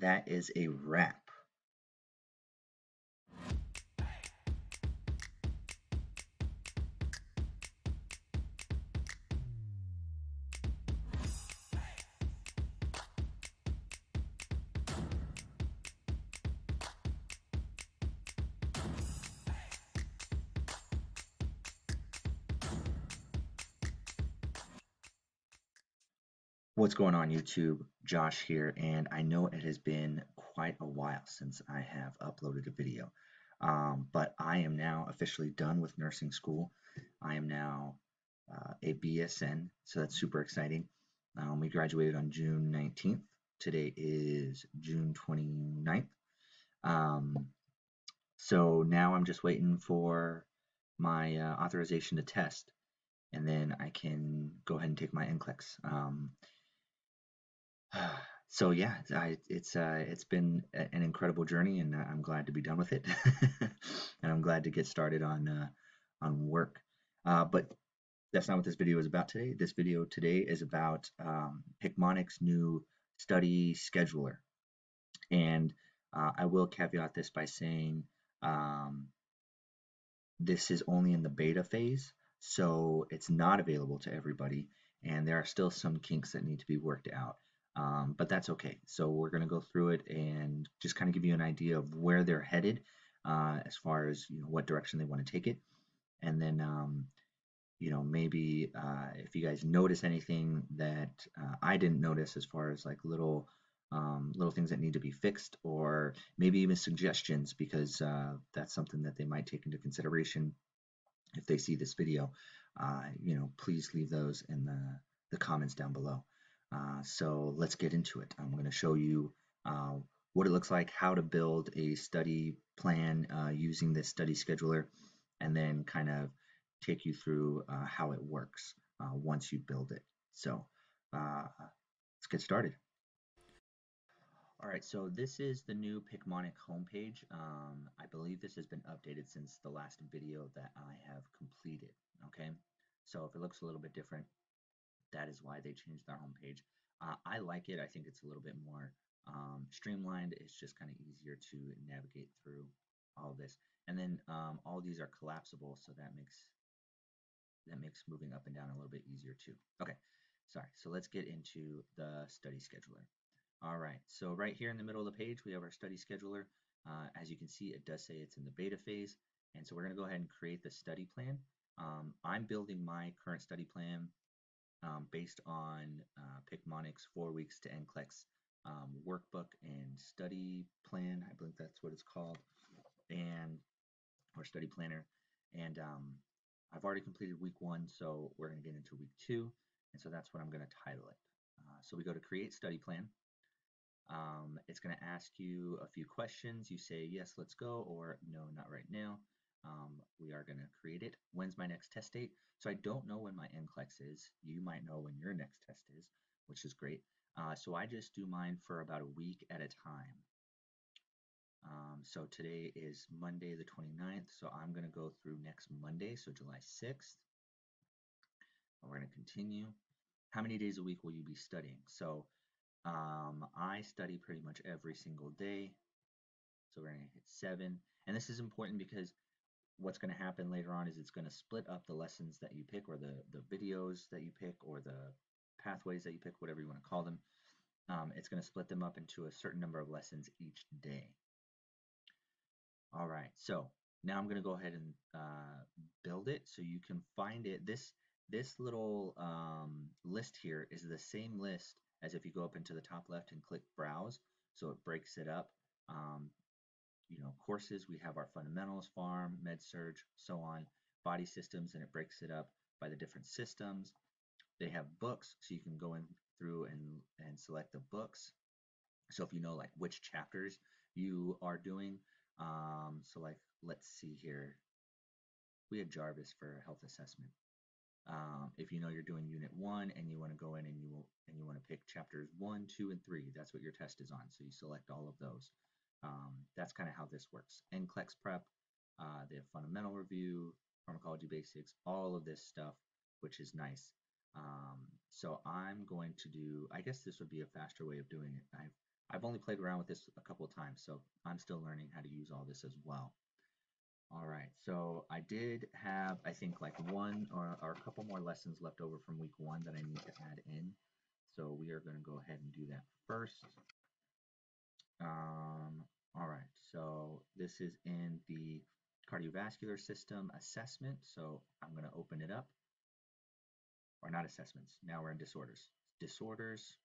that is a wrap. What's going on YouTube? Josh here, and I know it has been quite a while since I have uploaded a video, but I am now officially done with nursing school. I am now a BSN, so that's super exciting. We graduated on June 19th. Today is June 29th. Um, so now I'm just waiting for my authorization to test, and then I can go ahead and take my NCLEX. So yeah, it's been an incredible journey, and I'm glad to be done with it, and I'm glad to get started on work. But that's not what this video is about today. This video today is about Picmonic's new study scheduler, and I will caveat this by saying um, this is only in the beta phase, so it's not available to everybody, and there are still some kinks that need to be worked out. But that's okay. So we're going to go through it and just kind of give you an idea of where they're headed, as far as what direction they want to take it, and then maybe if you guys notice anything that I didn't notice, as far as like little things that need to be fixed, or maybe even suggestions, because that's something that they might take into consideration if they see this video. Please leave those in the comments down below. So let's get into it. I'm going to show you what it looks like, how to build a study plan using this study scheduler, and then kind of take you through how it works once you build it. So let's get started. All right, so this is the new Pic Monic homepage. I believe this has been updated since the last video that I have completed, okay? So if it looks a little bit different, that is why they changed their homepage. I like it. I think it's a little bit more streamlined. It's just kind of easier to navigate through all this. And then all these are collapsible, so that makes moving up and down a little bit easier too. Okay, sorry. So let's get into the study scheduler. All right, so right here in the middle of the page, we have our study scheduler. As you can see, it does say it's in the beta phase, and so we're going to go ahead and create the study plan. I'm building my current study plan based on Picmonic's 4 weeks to NCLEX workbook and study plan. I believe that's what it's called, and or study planner. And I've already completed week 1, so we're going to get into week 2, and so that's what I'm going to title it. So we go to create study plan. It's going to ask you a few questions. You say, yes, let's go, or no, not right now. We are going to create it. When's my next test date? So I don't know when my NCLEX is. You might know when your next test is, which is great. So I just do mine for about a week at a time. So today is Monday the 29th, so I'm going to go through next Monday, so July 6th. We're going to continue. How many days a week will you be studying? So I study pretty much every single day, so we're going to hit 7. And this is important because what's going to happen later on is it's going to split up the lessons that you pick, or the videos that you pick, or the pathways that you pick, whatever you want to call them. It's going to split them up into a certain number of lessons each day. All right, so now I'm going to go ahead and build it so you can find it. This little list here is the same list as if you go up into the top left and click Browse. So it breaks it up. Courses, we have our fundamentals, pharm, med surg, so on, body systems, and it breaks it up by the different systems. They have books, so you can go in through and select the books. So if you know like which chapters you are doing, so like let's see here, we had Jarvis for health assessment. If you know you're doing Unit 1 and you want to go in and you want to pick chapters 1, 2, and 3, that's what your test is on. So you select all of those. That's kind of how this works. NCLEX prep, they have fundamental review, pharmacology basics, all of this stuff, which is nice. So I'm going to do, I guess this would be a faster way of doing it. I I've only played around with this a couple of times, so I'm still learning how to use all this as well. All right, so I did have, I think, like one or a couple more lessons left over from week 1 that I need to add in. So we are going to go ahead and do that first. All right, so this is in the cardiovascular system assessment. So I'm going to open it up, or not assessments. Now we're in disorders. Disorders,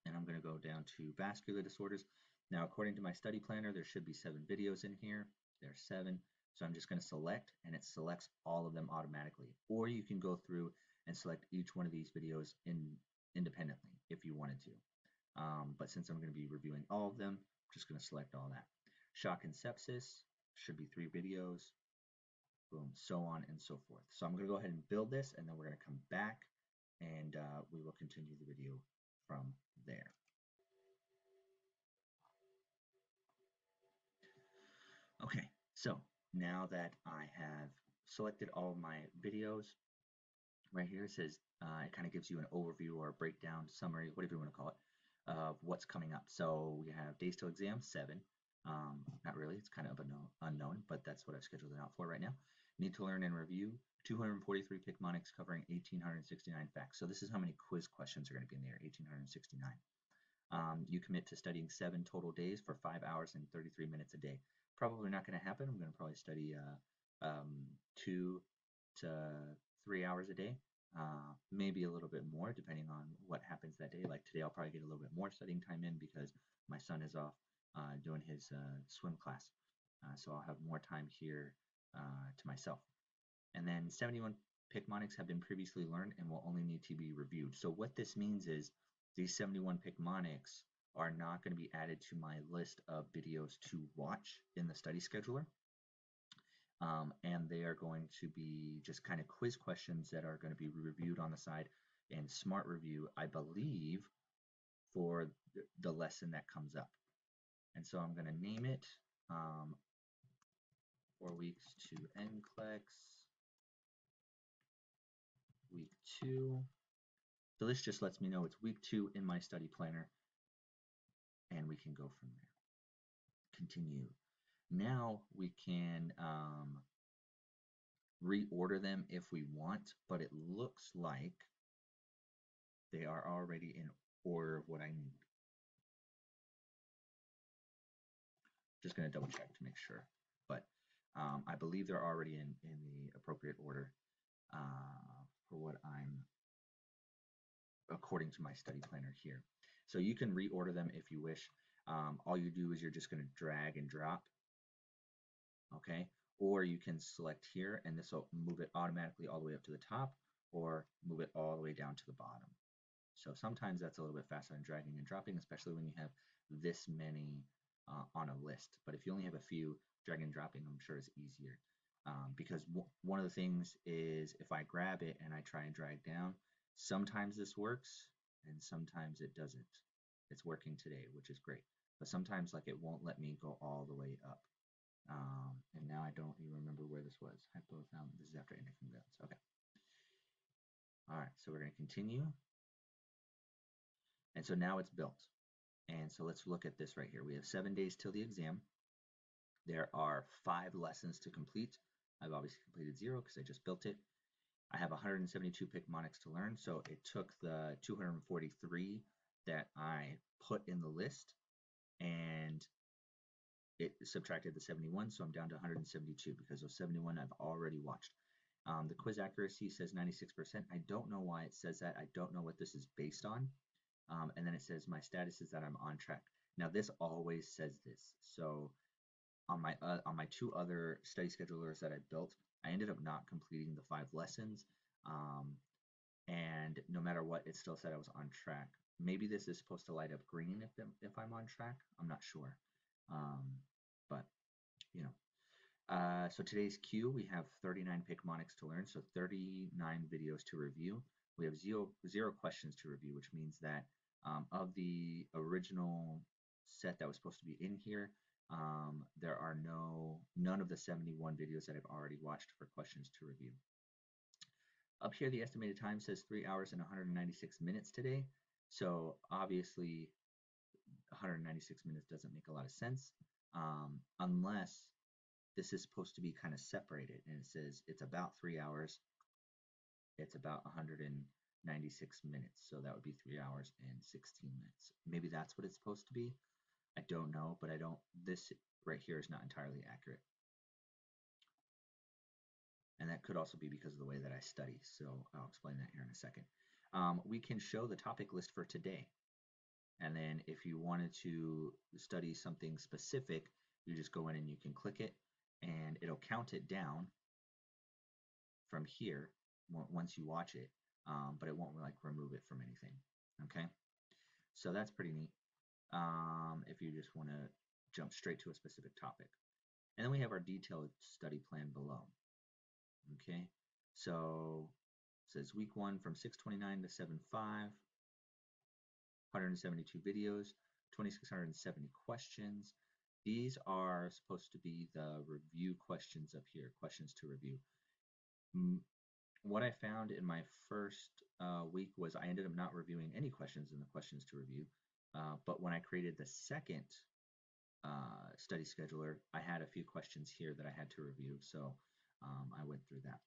and I'm going to go down to vascular disorders. Now, according to my study planner, there should be 7 videos in here. There's 7. So I'm just going to select, and it selects all of them automatically. Or you can go through and select each one of these videos independently if you wanted to. But since I'm going to be reviewing all of them, I'm just going to select all that. Shock and sepsis should be 3 videos. Boom, so on and so forth. So I'm going to go ahead and build this, and then we're going to come back, and we will continue the video from there. Okay, so now that I have selected all of my videos, right here it says, it kind of gives you an overview or a breakdown, summary, whatever you want to call it, of what's coming up. So we have days till exam, 7. Not really, it's kind of unknown, but that's what I've scheduled it out for right now. Need to learn and review 243 Picmonics covering 1,869 facts. So this is how many quiz questions are going to be in there, 1,869. You commit to studying 7 total days for 5 hours and 33 minutes a day. Probably not going to happen. I'm going to probably study 2 to 3 hours a day, maybe a little bit more depending on what happens that day. Like today, I'll probably get a little bit more studying time in because my son is off doing his swim class. So I'll have more time here to myself. And then 71 Picmonics have been previously learned and will only need to be reviewed. So what this means is these 71 Picmonics are not going to be added to my list of videos to watch in the study scheduler. And they are going to be just kind of quiz questions that are going to be reviewed on the side in Smart Review, I believe, for the lesson that comes up. And so I'm going to name it 4 weeks to NCLEX, week 2. So this just lets me know it's week 2 in my study planner, and we can go from there. Continue. Now we can reorder them if we want, but it looks like they are already in order of what I need. Just going to double check to make sure, but I believe they're already in the appropriate order for what I'm according to my study planner here. So you can reorder them if you wish. All you do is you're just going to drag and drop, okay? Or you can select here and this will move it automatically all the way up to the top or move it all the way down to the bottom. So sometimes that's a little bit faster than dragging and dropping, especially when you have this many on a list. But if you only have a few, dragging and dropping, I'm sure is easier. Because one of the things is if I grab it and I try and drag down, sometimes this works and sometimes it doesn't. It's working today, which is great. But sometimes like it won't let me go all the way up. And now I don't even remember where this was. Hypothalamus. This is after endocrine glands. Okay. All right, so we're going to continue. And so now it's built. And so let's look at this right here. We have 7 days till the exam. There are 5 lessons to complete. I've obviously completed 0 because I just built it. I have 172 Picmonics to learn. So it took the 243 that I put in the list and it subtracted the 71. So I'm down to 172 because those 71 I've already watched. The quiz accuracy says 96%. I don't know why it says that. I don't know what this is based on. And then it says my status is that I'm on track. Now this always says this. So on my 2 other study schedulers that I built, I ended up not completing the 5 lessons. And no matter what, it still said I was on track. Maybe this is supposed to light up green if I'm on track. I'm not sure. But you know. So today's Q, we have 39 Picmonics to learn, so 39 videos to review. We have zero questions to review, which means that of the original set that was supposed to be in here, there are none of the 71 videos that I've already watched for questions to review. Up here, the estimated time says 3 hours and 196 minutes today. So obviously, 196 minutes doesn't make a lot of sense, unless this is supposed to be kind of separated, and it says it's about 3 hours, it's about 196 minutes, so that would be 3 hours and 16 minutes. Maybe that's what it's supposed to be. I don't know, but this right here is not entirely accurate. And that could also be because of the way that I study, so I'll explain that here in a second. We can show the topic list for today. And then if you wanted to study something specific, you just go in and you can click it, and it'll count it down from here once you watch it, but it won't like remove it from anything. Okay, so that's pretty neat. If you just want to jump straight to a specific topic. And then we have our detailed study plan below. Okay, so it says week 1 from 6:29 to 7:05, 172 videos, 2,670 questions. These are supposed to be the review questions up here, questions to review. What I found in my first week was I ended up not reviewing any questions in the questions to review, but when I created the second study scheduler, I had a few questions here that I had to review, so I went through that.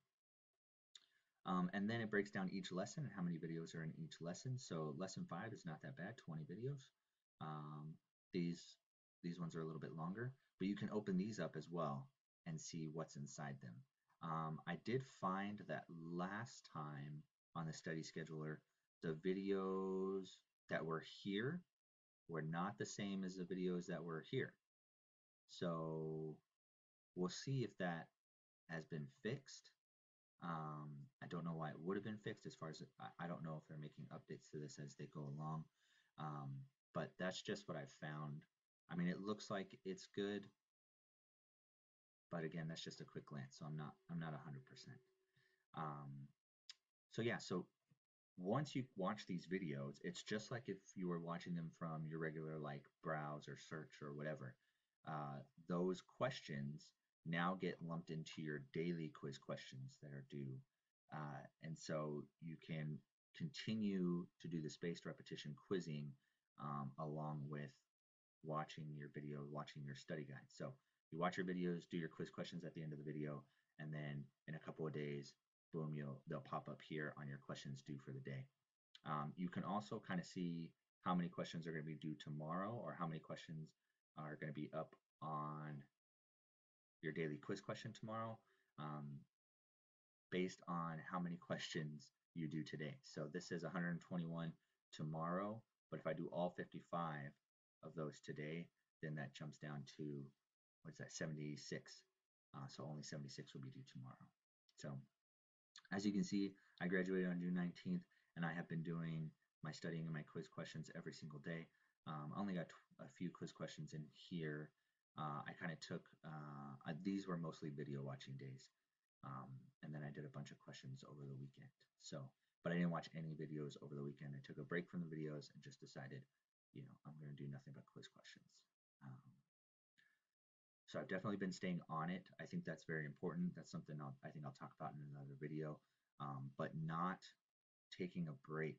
And then it breaks down each lesson and how many videos are in each lesson. So lesson 5 is not that bad, 20 videos. These ones are a little bit longer, but you can open these up as well and see what's inside them. I did find that last time on the study scheduler, the videos that were here were not the same as the videos that were here. So we'll see if that has been fixed. I don't know why it would have been fixed, as far as I don't know if they're making updates to this as they go along, but that's just what I've found. I mean, it looks like it's good, but again, that's just a quick glance, so I'm not 100%. So yeah, so once you watch these videos, it's just like if you were watching them from your regular like browse or search or whatever. Those questions now get lumped into your daily quiz questions that are due. And so you can continue to do the spaced repetition quizzing along with watching your video, watching your study guide. So you watch your videos, do your quiz questions at the end of the video, and then in a couple of days, boom, they'll pop up here on your questions due for the day. You can also kind of see how many questions are going to be due tomorrow, or how many questions are going to be up on your daily quiz question tomorrow, based on how many questions you do today. So this is 121 tomorrow, but if I do all 55 of those today, then that jumps down to, what's that, 76. So only 76 will be due tomorrow. So as you can see, I graduated on June 19th, and I have been doing my studying and my quiz questions every single day. I only got a few quiz questions in here. I kind of took, these were mostly video watching days. And then I did a bunch of questions over the weekend. So, but I didn't watch any videos over the weekend. I took a break from the videos and just decided, I'm going to do nothing but quiz questions. So I've definitely been staying on it. I think that's very important. That's something I think I'll talk about in another video, but not taking a break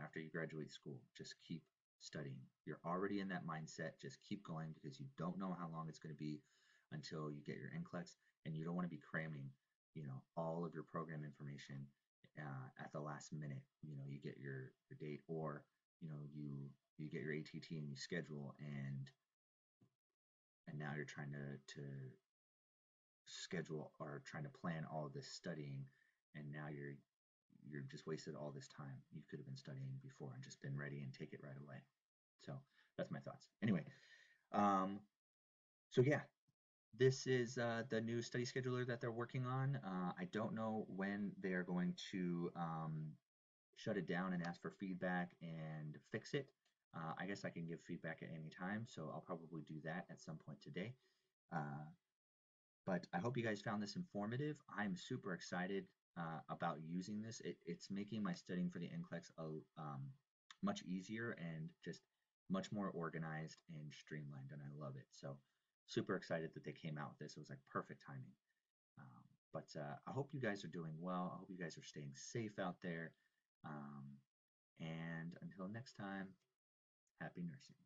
after you graduate school. Just keep studying. You're already in that mindset. Just keep going, because you don't know how long it's going to be until you get your NCLEX, and you don't want to be cramming, all of your program information at the last minute. You get your date, or you get your ATT and you schedule, and now you're trying to schedule or trying to plan all of this studying, and now you're just wasted all this time. You could have been studying before and just been ready and take it right away. So that's my thoughts. Anyway, so yeah, this is the new study scheduler that they're working on. I don't know when they're going to shut it down and ask for feedback and fix it. I guess I can give feedback at any time, so I'll probably do that at some point today. But I hope you guys found this informative. I'm super excited about using this. It's making my studying for the NCLEX much easier and just much more organized and streamlined, and I love it. So super excited that they came out with this. It was like perfect timing. But I hope you guys are doing well. I hope you guys are staying safe out there. And until next time, happy nursing.